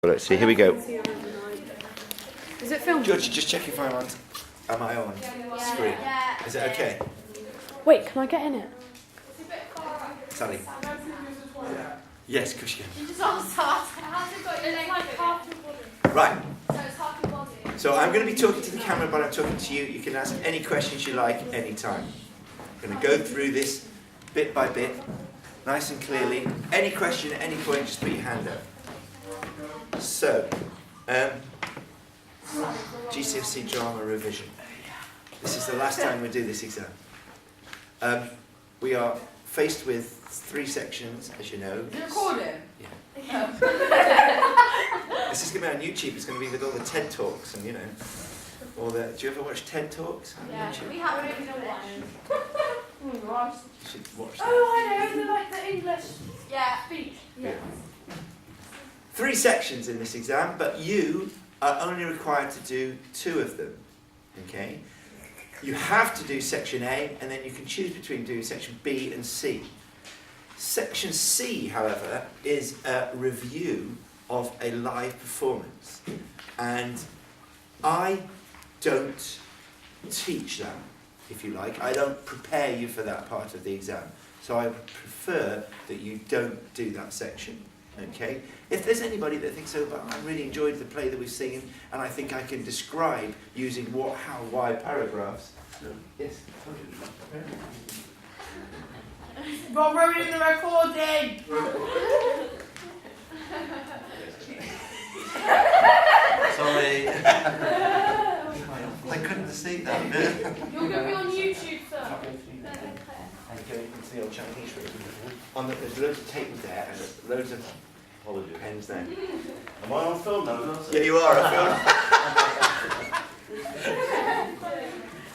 Let's see, here we go. Is it filmed? George, just check if I'm on. Am I on screen? Yeah. Is it okay? Wait, can I get in it? Sally? Yes, of course you You just asked how's it got your leg like half your body? can. Right, So it's half your body. so I'm going to be talking to the camera, but I'm talking to you. You can ask any questions you like anytime. I'm going to go through this bit by bit, nice and clearly. Any question at any point, just put your hand up. So, GCSE drama revision. This is the last time we do this exam. We are faced with 3 sections, as you know. Is it recording? Yeah. This is going to be on YouTube. It's going to be with all the TED Talks and, you know, all the... Do you ever watch TED Talks on Yeah, YouTube? we have it in the watch. You should watch that. Oh, I know, like the English Yeah. speech. Yeah. 3 sections in this exam, but you are only required to do 2 of them. Okay? You have to do section A, and then you can choose between doing section B and C. Section C, however, is a review of a live performance. And I don't teach that, if you like. I don't prepare you for that part of the exam. So I would prefer that you don't do that section. Okay? If there's anybody that thinks, oh, but I really enjoyed the play that we've seen, and I think I can describe using what, how, why paragraphs. Yes? Rob ruining the recording! Sorry. I couldn't see that. You're going to be on YouTube, sir. And you can see on Chinese room. There's loads of tape there and there's loads of pens there. Am I on film now? Yeah, you are. I feel.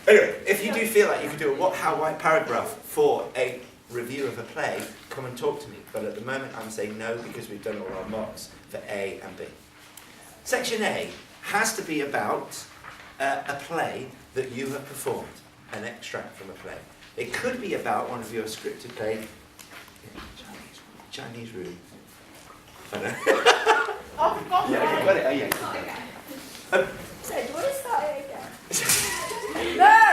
Anyway, if you do feel like you could do a what, how, why paragraph for a review of a play, come and talk to me. But at the moment, I'm saying no because we've done all our mocks for A and B. Section A has to be about a play that you have performed, an extract from a play. It could be about one of your scripted plays. Chinese room. I know. Oh, God. Yeah, you got it. Oh, yeah. So, do you want to start it again? No!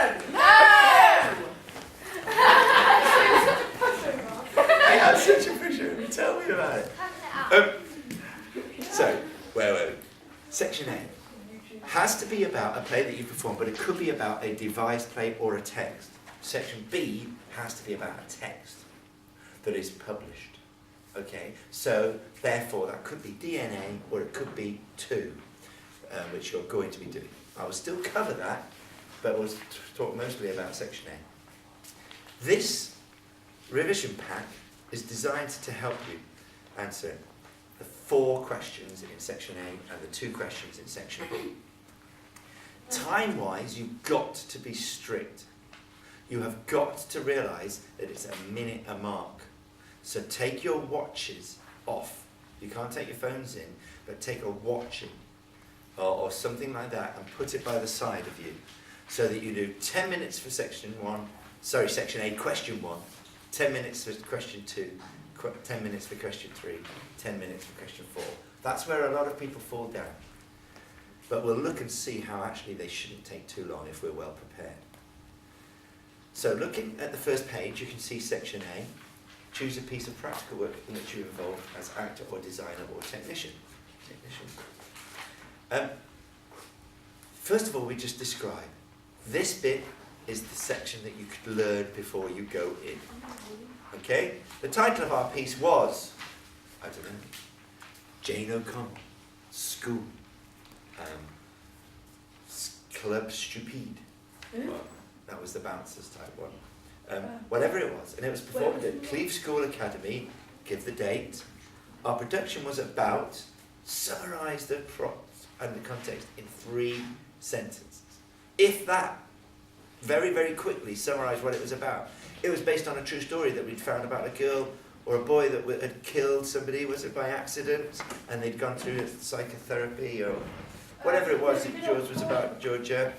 I had such a pusher. Tell me about it. So, where were we? Section A has to be about a play that you perform, but it could be about a devised play or a text. Section B has to be about a text that is published. Okay, so therefore that could be DNA or it could be 2, which you're going to be doing. I will still cover that, but we'll talk mostly about Section A. This revision pack is designed to help you answer the 4 questions in Section A and the 2 questions in Section B. Time-wise, you've got to be strict. You have got to realise that it's a minute a mark. So take your watches off. You can't take your phones in, but take a watch in or something like that and put it by the side of you so that you do 10 minutes for section A, question 1, 10 minutes for question 2, 10 minutes for question 3, 10 minutes for question 4. That's where a lot of people fall down. But we'll look and see how actually they shouldn't take too long if we're well prepared. So looking at the first page, you can see section A. Choose a piece of practical work in which you're involved as actor or designer or technician. First of all, we just describe. This bit is the section that you could learn before you go in. Okay? The title of our piece was, I don't know, Jane O'Connell, School, Club Stupide. Well, that was the Bouncers type one. Whatever it was, and it was performed at Cleve School Academy. Give the date. Our production was about summarise the plot and the context in 3 sentences. If that, very, very quickly summarise what it was about. It was based on a true story that we'd found about a girl or a boy that had killed somebody, was it by accident, and they'd gone through psychotherapy or whatever it was that George was about, Georgia.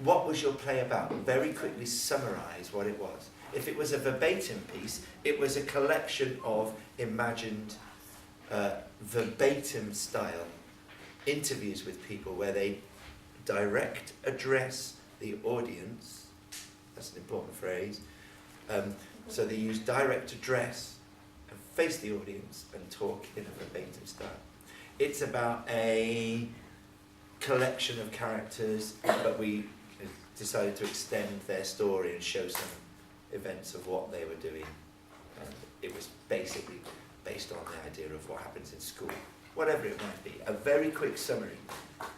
What was your play about? Very quickly summarise what it was. If it was a verbatim piece, it was a collection of imagined verbatim style interviews with people where they direct address the audience. That's an important phrase. So they use direct address and face the audience and talk in a verbatim style. It's about a collection of characters, but we decided to extend their story and show some events of what they were doing. And it was basically based on the idea of what happens in school, whatever it might be. A very quick summary.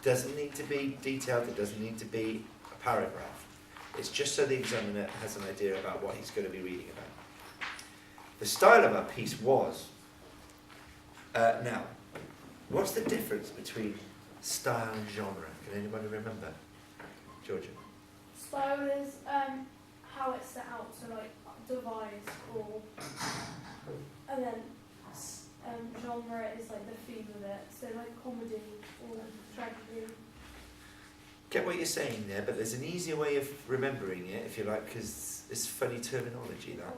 Doesn't need to be detailed, it doesn't need to be a paragraph. It's just so the examiner has an idea about what he's going to be reading about. The style of our piece was, now, what's the difference between style and genre? Can anybody remember? Georgia? Style is how it's set out, so like devised or, and then genre is like the theme of it, so like comedy or tragedy. Get what you're saying there, but there's an easier way of remembering it, if you like, because it's funny terminology, that.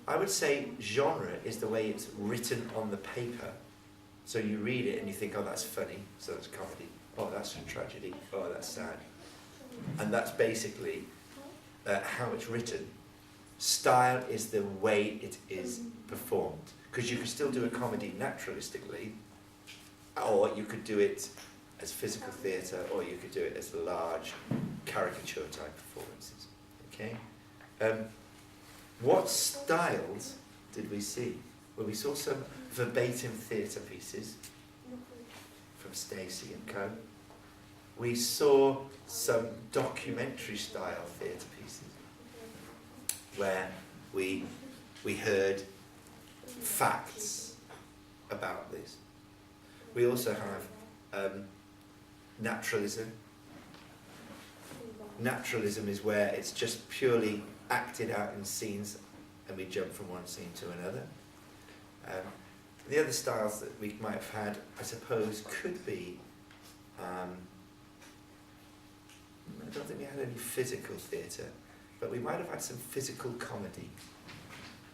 I would say genre is the way it's written on the paper. So you read it and you think, oh, that's funny, so that's comedy. Oh, that's a tragedy. Oh, that's sad. And that's basically how it's written. Style is the way it is performed. Because you could still do a comedy naturalistically, or you could do it as physical theatre, or you could do it as large caricature type performances. Okay? What styles did we see? Well, we saw some verbatim theatre pieces from Stacey and Co. We saw some documentary style theatre pieces where we heard facts about this. We also have naturalism. Naturalism is where it's just purely acted out in scenes and we jump from one scene to another. The other styles that we might have had, I suppose, could be, I don't think we had any physical theatre, but we might have had some physical comedy.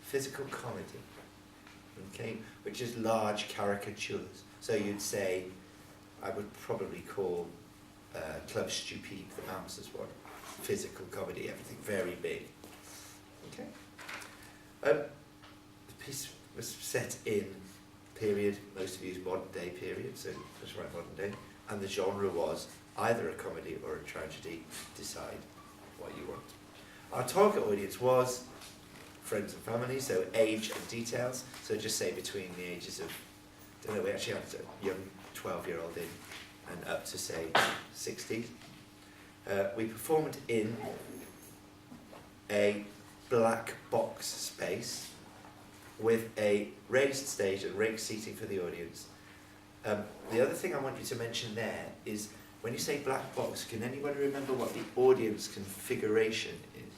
Physical comedy, okay, which is large caricatures. So you'd say, I would probably call Club Stupide, the Bouncers one, physical comedy, everything very big. Okay. The piece was set in period, most of you use modern day period, so just write modern day, and the genre was either a comedy or a tragedy. Decide what you want. Our target audience was friends and family, so age and details, so just say between the ages of, I don't know, we actually had a young 12-year-old in and up to say 60. We performed in a black box space with a raised stage and raised seating for the audience. The other thing I want you to mention there is when you say black box, can anybody remember what the audience configuration is?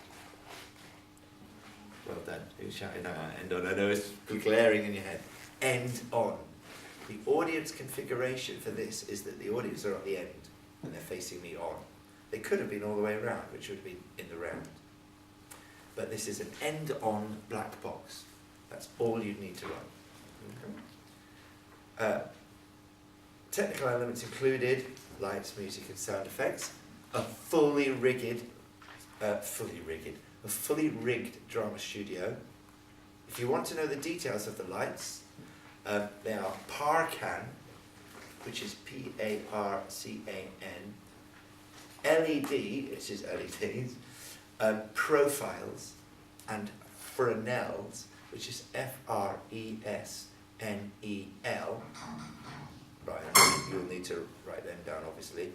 Well done. Who's shouting out end on? I know it's glaring in your head. End on. The audience configuration for this is that the audience are at the end and they're facing me on. They could have been all the way around, which would have been in the round. But this is an end-on black box. That's all you'd need to run. Okay. Technical elements included lights, music and sound effects, a fully rigged drama studio. If you want to know the details of the lights, they are Parcan, which is P-A-R-C-A-N, LED, which is LEDs, profiles, and Fresnels, which is F-R-E-S-N-E-L. Right, you'll need to write them down, obviously.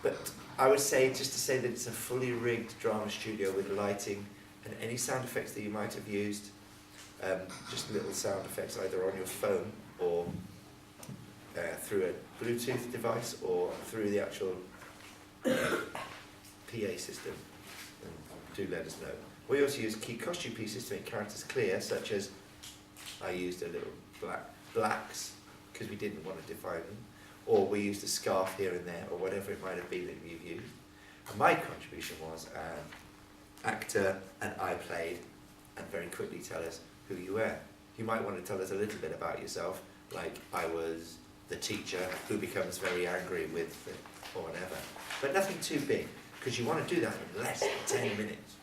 But I would say, just to say that it's a fully rigged drama studio with lighting and any sound effects that you might have used, just little sound effects either on your phone or through a Bluetooth device or through the actual PA system. And do let us know. We also use key costume pieces to make characters clear, such as I used a little blacks because we didn't want to define them, or we used a scarf here and there, or whatever it might have been that you've used. And my contribution was actor, and I played, and very quickly tell us who you were. You might want to tell us a little bit about yourself, like I was the teacher who becomes very angry with or whatever. But nothing too big, because you want to do that in less than 10 minutes.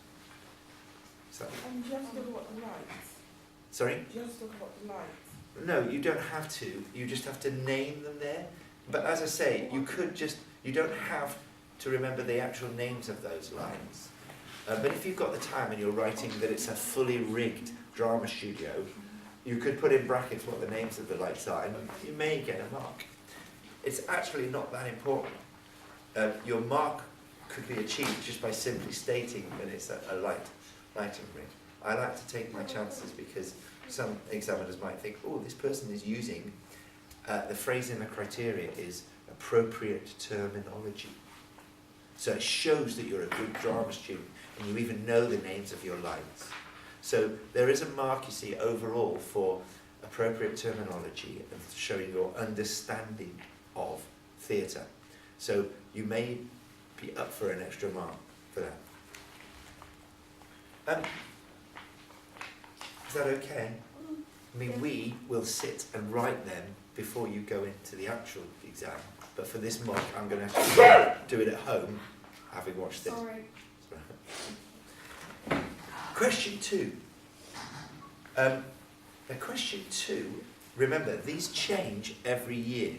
So, And just talk about the lights. sorry? Just talk about the lights. No, you don't have to. You just have to name them there. But as I say, you don't have to remember the actual names of those lines. But if you've got the time and you're writing that it's a fully rigged drama studio, you could put in brackets what the names of the lights are, and you may get a mark. It's actually not that important. Your mark could be achieved just by simply stating that it's a lighting rig. I like to take my chances because some examiners might think, oh, this person is using, the phrase in the criteria is appropriate terminology. So it shows that you're a good drama student and you even know the names of your lines. So there is a mark, you see, overall for appropriate terminology and showing your understanding of theatre. So you may be up for an extra mark for that. Is that okay? I mean, we will sit and write them before you go into the actual exam. But for this mock, I'm going to have to do it at home, having watched this. Sorry. Question 2. Question 2, remember, these change every year.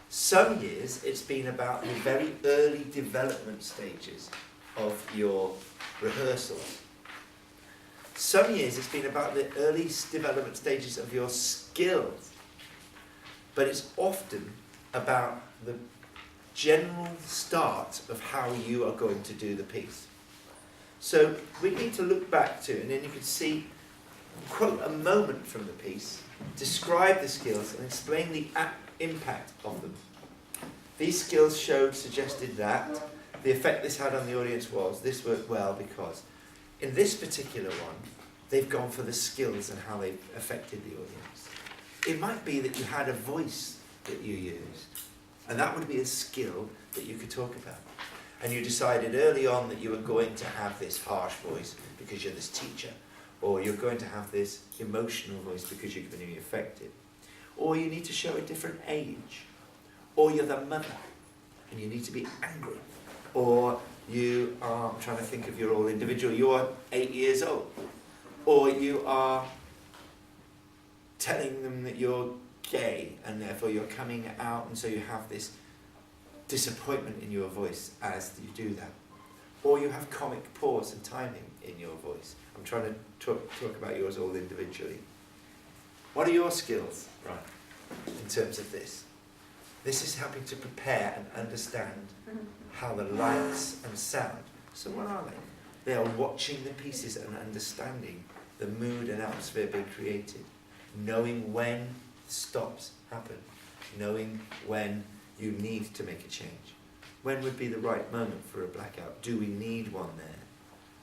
Some years it's been about the very early development stages of your rehearsals. Some years it's been about the early development stages of your skills. But it's often about the general start of how you are going to do the piece. So we need to look back to, and then you can see, quote a moment from the piece, describe the skills and explain the impact of them. These skills suggested that, the effect this had on the audience was, this worked well because, in this particular one, they've gone for the skills and how they've affected the audience. It might be that you had a voice that you used, and that would be a skill that you could talk about. And you decided early on that you were going to have this harsh voice because you're this teacher, or you're going to have this emotional voice because you're going to be affected, or you need to show a different age, or you're the mother and you need to be angry, or you are, I'm trying to think of your all individual, you're 8 years old, or you are telling them that you're gay and therefore you're coming out, and so you have this disappointment in your voice as you do that. Or you have comic pause and timing in your voice. I'm trying to talk about yours all individually. What are your skills, right, in terms of this? This is helping to prepare and understand how the lights and sound. So what are they? They are watching the pieces and understanding the mood and atmosphere being created, knowing when stops happen, knowing when you need to make a change. When would be the right moment for a blackout? Do we need one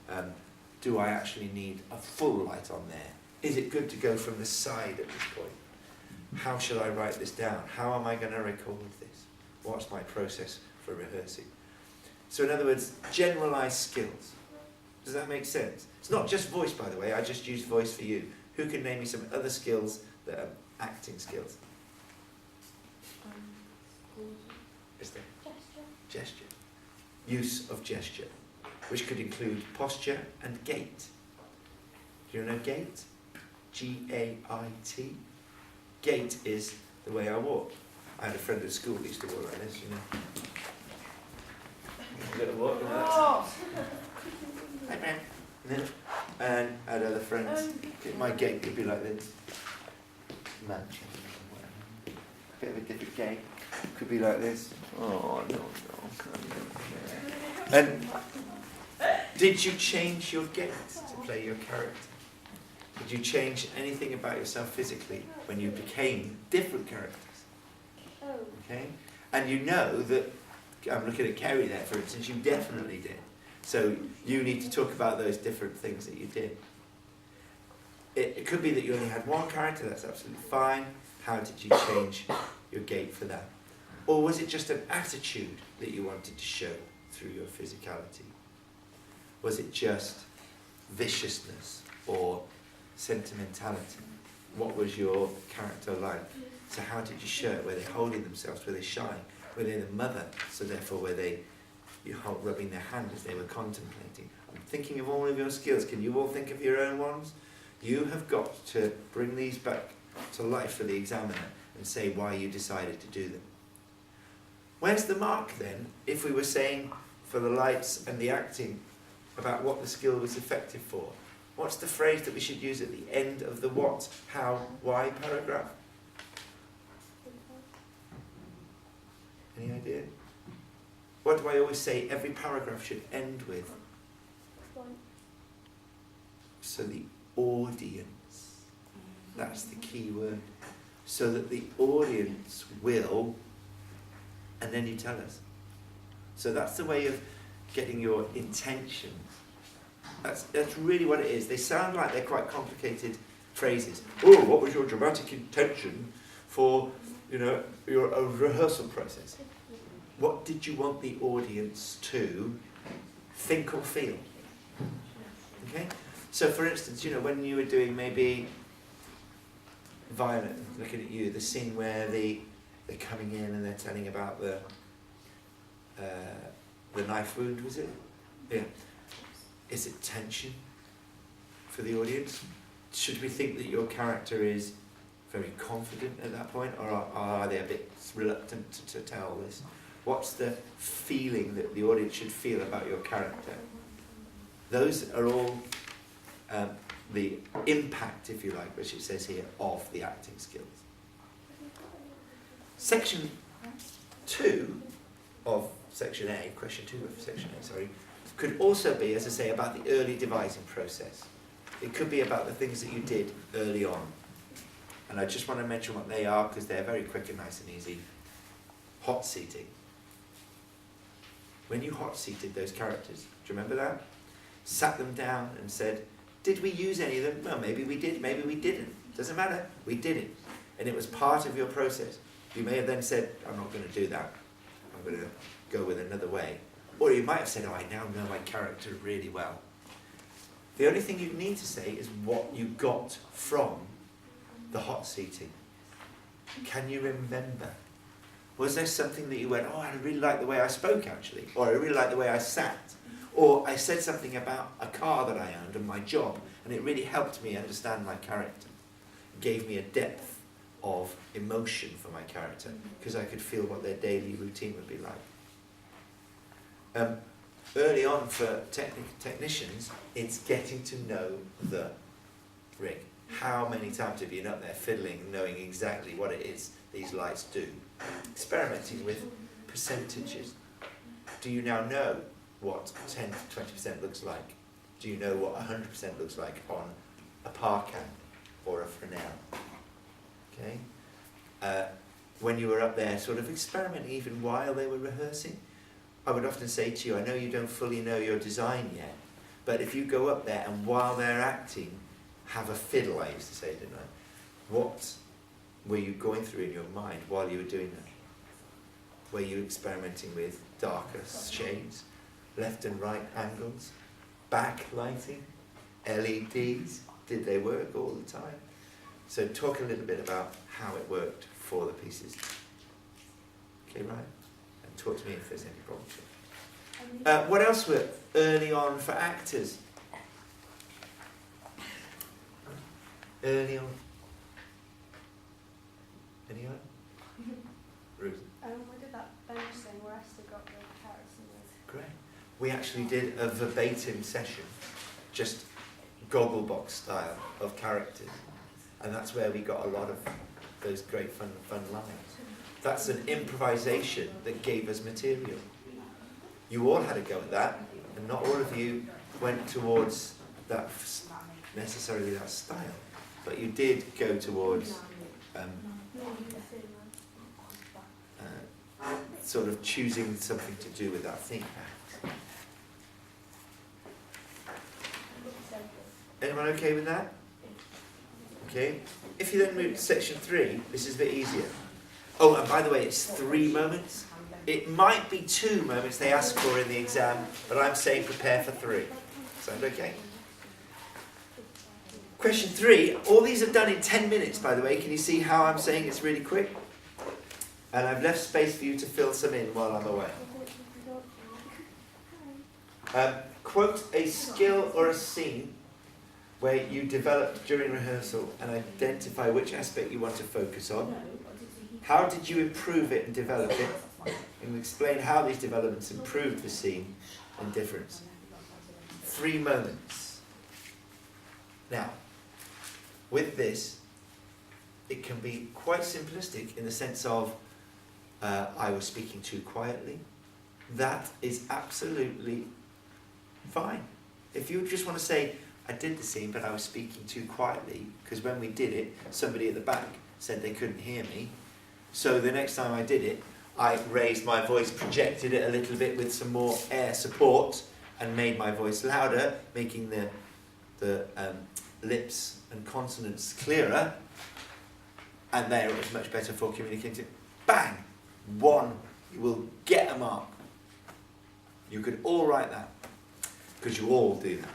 there? Do I actually need a full light on there? Is it good to go from the side at this point? How shall I write this down? How am I going to record this? What's my process for rehearsing? So in other words, generalised skills. Does that make sense? It's not just voice, by the way. I just used voice for you. Who can name me some other skills that are acting skills? Is there? Gesture. Use of gesture, which could include posture and gait. Do you know gait? G-A-I-T. Gait is the way I walk. I had a friend at school who used to walk like this, you know. A little walk like that. Hey man. And I had other friends. My gait could be like this. Man. Bit of a different gait. Could be like this. Oh no. And did you change your gait to play your character? Did you change anything about yourself physically when you became different characters? Oh. Okay? And you know that, I'm looking at Kerry there for instance, you definitely did. So you need to talk about those different things that you did. It could be that you only had one character, that's absolutely fine. How did you change your gait for that? Or was it just an attitude that you wanted to show through your physicality? Was it just viciousness or sentimentality? What was your character like? So how did you show it? Were they holding themselves? Were they shy? Were they the mother? So therefore, were they rubbing their hand as they were contemplating? I'm thinking of all of your skills. Can you all think of your own ones? You have got to bring these back to life for the examiner and say why you decided to do them. Where's the mark then, if we were saying for the lights and the acting about what the skill was effective for? What's the phrase that we should use at the end of the what, how, why paragraph? Any idea? What do I always say every paragraph should end with? So the audience, that's the key word. So that the audience will, and then you tell us. So that's the way of getting your intentions. That's really what it is. They sound like they're quite complicated phrases. Oh, what was your dramatic intention for, your rehearsal process? What did you want the audience to think or feel? Okay? So for instance, when you were doing maybe Violet, looking at you, the scene where they're coming in and they're telling about the knife wound, was it? Yeah. Is it tension for the audience? Should we think that your character is very confident at that point, or are they a bit reluctant to tell this? What's the feeling that the audience should feel about your character? Those are all the impact, if you like, which it says here, of the acting skills. Section 2 of Section A, question 2 of Section A, sorry, could also be, as I say, about the early devising process. It could be about the things that you did early on. And I just want to mention what they are, because they're very quick and nice and easy. Hot seating. When you hot seated those characters, do you remember that? Sat them down and said, did we use any of them? Well, maybe we did, maybe we didn't. Doesn't matter, we did it. And it was part of your process. You may have then said, I'm not going to do that. I'm going to go with another way. Or you might have said, I now know my character really well. The only thing you need to say is what you got from the hot seating. Can you remember? Was there something that you went, I really like the way I spoke actually, or I really like the way I sat, or I said something about a car that I owned and my job, and it really helped me understand my character. It gave me a depth of emotion for my character, because I could feel what their daily routine would be like. Early on for technicians, it's getting to know the rig. How many times have you been up there fiddling, knowing exactly what it is these lights do? Experimenting with percentages. Do you now know what 10 to 20% looks like? Do you know what 100% looks like on a parkan or a Fresnel? Okay. When you were up there sort of experimenting even while they were rehearsing, I would often say to you, I know you don't fully know your design yet, but if you go up there and while they're acting, have a fiddle, I used to say, didn't I? What were you going through in your mind while you were doing that? Were you experimenting with darker shades, left and right angles, backlighting, LEDs? Did they work all the time? So talk a little bit about how it worked for the pieces. Okay, right? And talk to me if there's any problems. What else were early on for actors? Early on. Anyone? Ruth? We did that bench thing where Esther got the carrots and the... Great. We actually did a verbatim session, just Gogglebox style of characters. And that's where we got a lot of those great fun lines. That's an improvisation that gave us material. You all had a go at that, and not all of you went towards that necessarily that style, but you did go towards sort of choosing something to do with that theme. Anyone okay with that? Okay. If you then move to section 3, this is a bit easier. Oh, and by the way, it's 3 moments. It might be 2 moments they ask for in the exam, but I'm saying prepare for 3. Sound okay? Question 3. All these are done in 10 minutes, by the way. Can you see how I'm saying it's really quick? And I've left space for you to fill some in while I'm away. Quote a skill or a scene where you developed during rehearsal and identify which aspect you want to focus on. How did you improve it and develop it? And explain how these developments improved the scene and difference. 3 moments. Now, with this, it can be quite simplistic in the sense of I was speaking too quietly. That is absolutely fine. If you just want to say, I did the scene, but I was speaking too quietly, because when we did it, somebody at the back said they couldn't hear me. So the next time I did it, I raised my voice, projected it a little bit with some more air support, and made my voice louder, making the lips and consonants clearer. And there it was much better for communicating. Bang! 1. You will get a mark. You could all write that, because you all do that.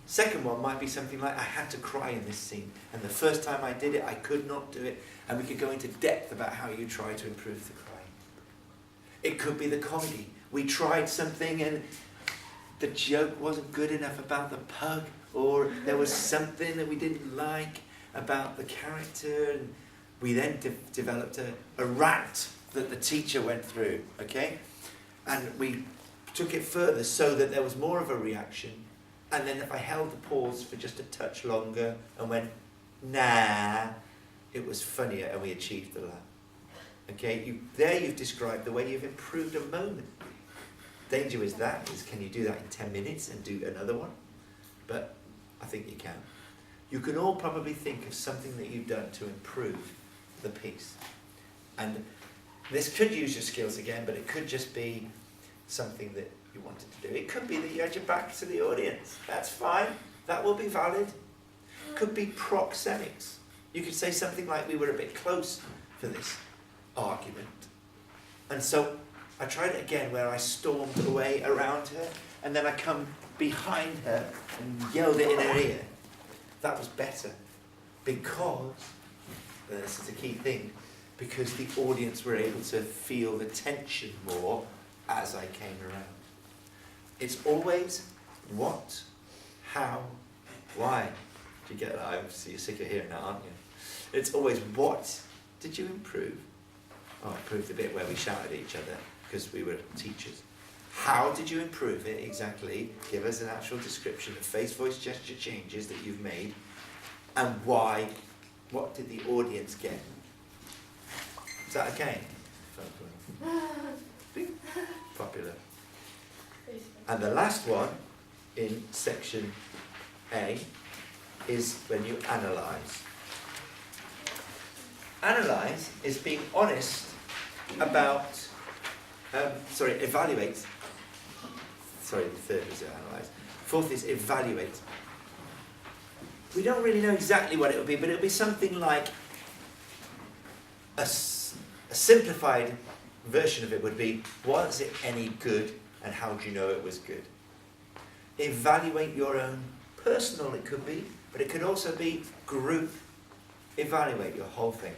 Second one might be something like, I had to cry in this scene, and the first time I did it, I could not do it, and we could go into depth about how you try to improve the crying. It could be the comedy. We tried something and the joke wasn't good enough about the pug, or there was something that we didn't like about the character, and we then developed a rant that the teacher went through, okay? And we took it further so that there was more of a reaction. And then if I held the pause for just a touch longer and went, nah, it was funnier and we achieved the laugh. Okay, you've described the way you've improved a moment. Danger is can you do that in 10 minutes and do another one? But I think you can. You can all probably think of something that you've done to improve the piece. And this could use your skills again, but it could just be something that you wanted to do. It could be that you had your back to the audience. That's fine. That will be valid. Could be proxemics. You could say something like, we were a bit close for this argument. And so I tried it again where I stormed away around her and then I come behind her and yelled it in her ear. That was better because, this is a key thing, because the audience were able to feel the tension more as I came around. It's always what, how, why. Do you get that? You're sick of hearing that, aren't you? It's always what did you improve? Oh, I improved the bit where we shouted at each other because we were teachers. How did you improve it exactly? Give us an actual description of face, voice, gesture changes that you've made. And why? What did the audience get? Is that okay? Popular. And the last one in section A is when you analyse. Analyse is being honest about, evaluate. Sorry, the third is analyse. Fourth is evaluate. We don't really know exactly what it will be, but it will be something like a simplified version of it would be, was it any good and how do you know it was good? Evaluate your own personal, it could be, but it could also be group. Evaluate your whole thing.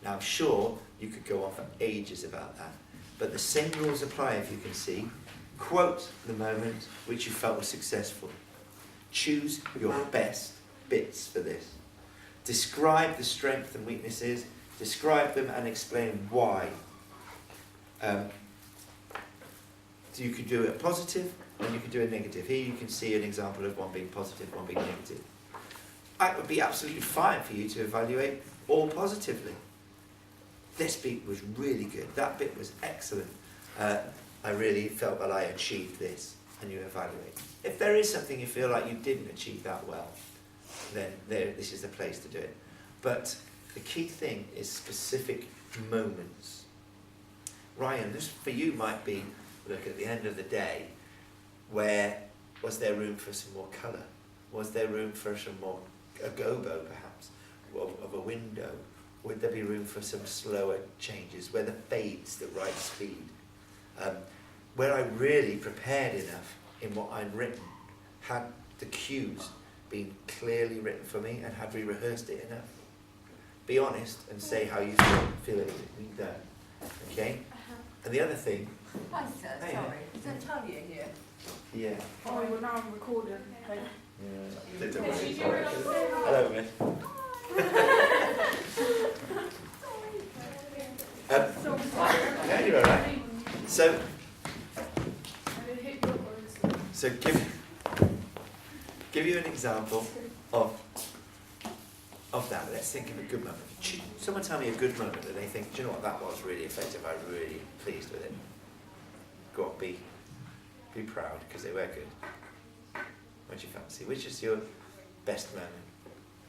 Now I'm sure you could go on for ages about that, but the same rules apply if you can see. Quote the moment which you felt was successful. Choose your best bits for this. Describe the strengths and weaknesses, describe them and explain why. You could do a positive and you could do a negative. Here you can see an example of one being positive, one being negative. It would be absolutely fine for you to evaluate all positively. This bit was really good. That bit was excellent. I really felt that I achieved this, and you evaluate. If there is something you feel like you didn't achieve that well, then this is the place to do it. But the key thing is specific moments. Ryan, this for you might be, look, at the end of the day, where was there room for some more colour? Was there room for some more, a gobo perhaps, of a window? Would there be room for some slower changes, where the fade's the right speed? Where I really prepared enough in what I'd written, had the cues been clearly written for me, and have we rehearsed it enough? Be honest and say how you feel it being done. Okay? And the other thing, Hi, sir. Hey. Sorry. Is Natalia here? yeah. Oh, well, now I'm recording. Okay. Don't Did worry, you it's do all right. it on Zoom? Hello, Miss. Yeah, you're all right. So give you an example of that. Let's think of a good moment. Someone tell me a good moment that they think, do you know what, that was really effective. I'm really pleased with it. Go on, be proud because they were good. What do you fancy? Which is your best moment,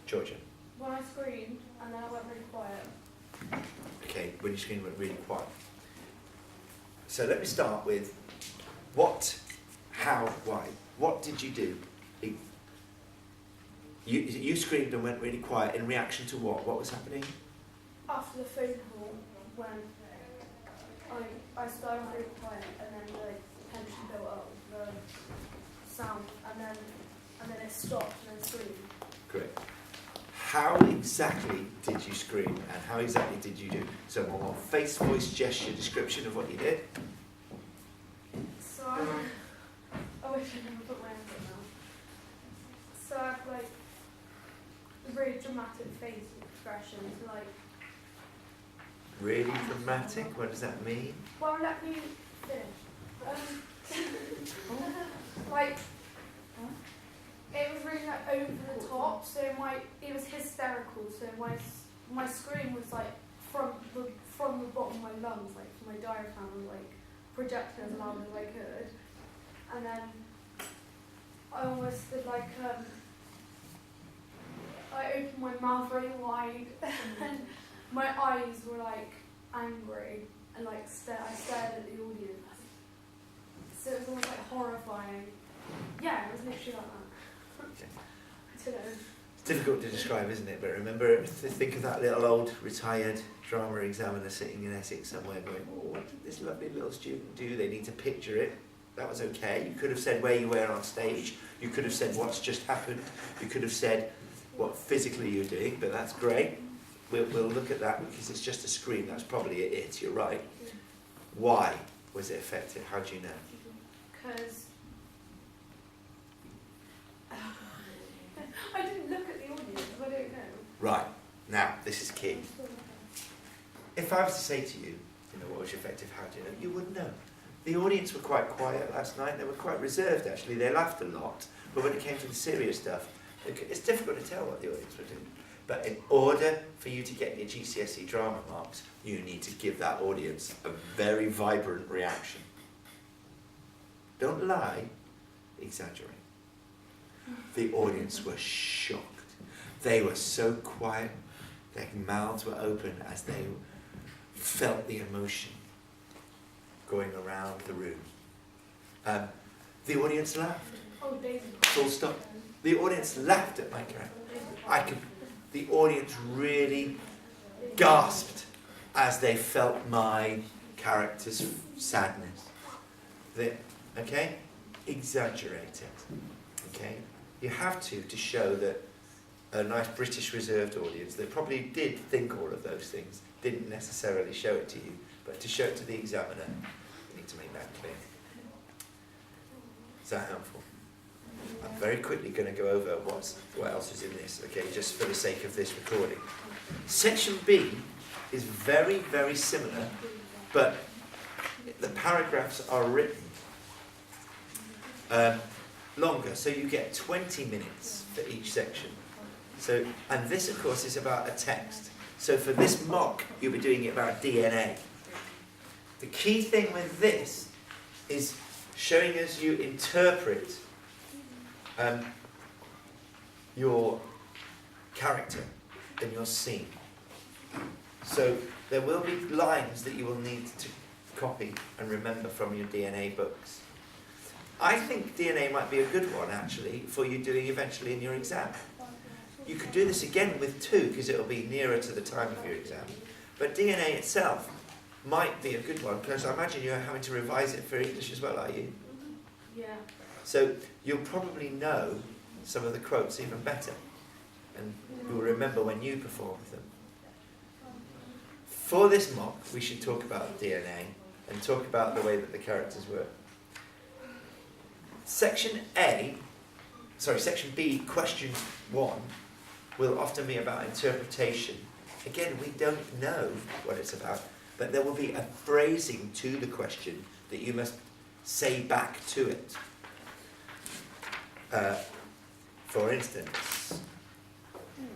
Georgia? When I screamed and then I went really quiet. Okay, when your screen went really quiet. So let me start with what, how, why. What did you do? You screamed and went really quiet in reaction to what? What was happening? After the phone call, when I started really quiet and then the tension built up, the sound, and then it stopped and then screamed. Great. How exactly did you scream and how exactly did you do? So more face, voice, gesture, description of what you did. So I wish I never put my hands up now. So I have like really dramatic face expressions, like. Really dramatic? What does that mean? Well, let me finish. Like, it was really like over the top. So it was hysterical. So my scream was like from the bottom of my lungs, like from my diaphragm, was like projecting as loud as I could. And then I almost did like I opened my mouth really wide, and my eyes were like angry, and like I stared at the audience. So it was almost like horrifying. Yeah, it was literally like that. Okay. I don't know. It's difficult to describe, isn't it? But remember to think of that little old retired drama examiner sitting in Essex somewhere going, oh, what did this lovely little student do? They need to picture it. That was okay. You could have said where you were on stage. You could have said what's just happened. You could have said what physically you're doing, but that's great. We'll look at that because it's just a scream. That's probably it. You're right. Why was it effective? How do you know? Because I didn't look at the audience. I don't know. Right. Now, this is key. If I was to say to you, what was effective, how do you know? You wouldn't know. The audience were quite quiet last night. They were quite reserved, actually. They laughed a lot. But when it came to the serious stuff, it's difficult to tell what the audience were doing. But in order for you to get your GCSE drama marks, you need to give that audience a very vibrant reaction. Don't lie, exaggerate. The audience were shocked. They were so quiet, their mouths were open as they felt the emotion going around the room. The audience laughed. Oh, Daisy. Full stop. The audience laughed at my character. The audience really gasped as they felt my character's sadness. Okay? Exaggerate it. Okay? You have to show that a nice British reserved audience, they probably did think all of those things, didn't necessarily show it to you, but to show it to the examiner, you need to make that clear. Is that helpful? I'm very quickly going to go over what else is in this, okay, just for the sake of this recording. Section B is very, very similar, but the paragraphs are written longer, so you get 20 minutes for each section. So, and this, of course, is about a text. So for this mock, you'll be doing it about DNA. The key thing with this is showing as you interpret your character and your scene. So there will be lines that you will need to copy and remember from your DNA books. I think DNA might be a good one, actually, for you doing eventually in your exam. You could do this again with 2, because it will be nearer to the time of your exam. But DNA itself might be a good one, because I imagine you're having to revise it for English as well, are you? Yeah. So you'll probably know some of the quotes even better. And you'll remember when you performed them. For this mock, we should talk about DNA and talk about the way that the characters work. Section B, question 1, will often be about interpretation. Again, we don't know what it's about, but there will be a phrasing to the question that you must say back to it. For instance,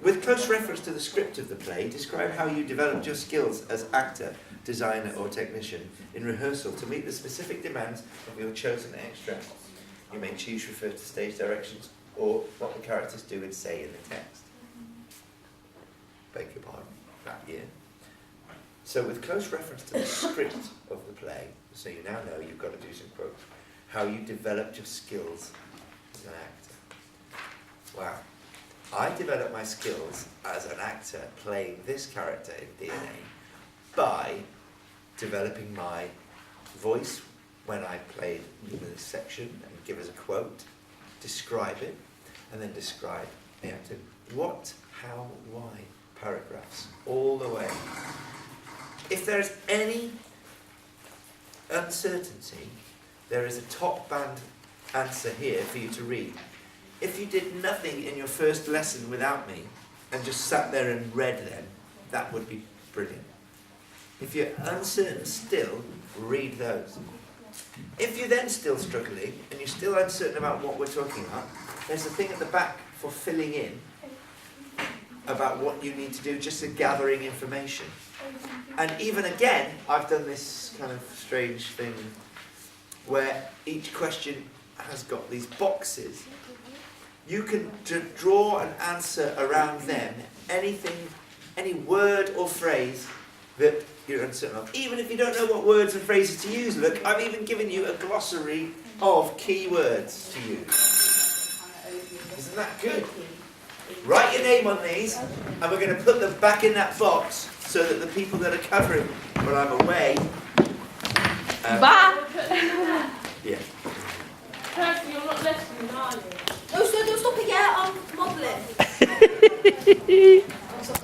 with close reference to the script of the play, describe how you developed your skills as actor, designer or technician in rehearsal to meet the specific demands of your chosen extract. You may choose to refer to stage directions or what the characters do and say in the text. Beg your pardon, that year. So with close reference to the script of the play, so you now know you've got to do some quotes, how you developed your skills as an actor. Wow. I developed my skills as an actor playing this character in DNA by developing my voice when I played this section and give us a quote, describe it, and then describe the actor. What, how, why paragraphs all the way. If there's any uncertainty, there is a top band answer here for you to read. If you did nothing in your first lesson without me and just sat there and read them, that would be brilliant. If you're uncertain still, read those. If you're then still struggling and you're still uncertain about what we're talking about, there's a thing at the back for filling in about what you need to do, just a gathering information. And even again, I've done this kind of strange thing where each question has got these boxes. You can draw an answer around them, anything, any word or phrase that you're uncertain of. Even if you don't know what words and phrases to use, look, I've even given you a glossary of key words to use. Isn't that good? Write your name on these, and we're going to put them back in that box so that the people that are covering when I'm away... Yeah. Kirsty, you're not listening, are you? No, sir, don't stop it yet. I'm modelling.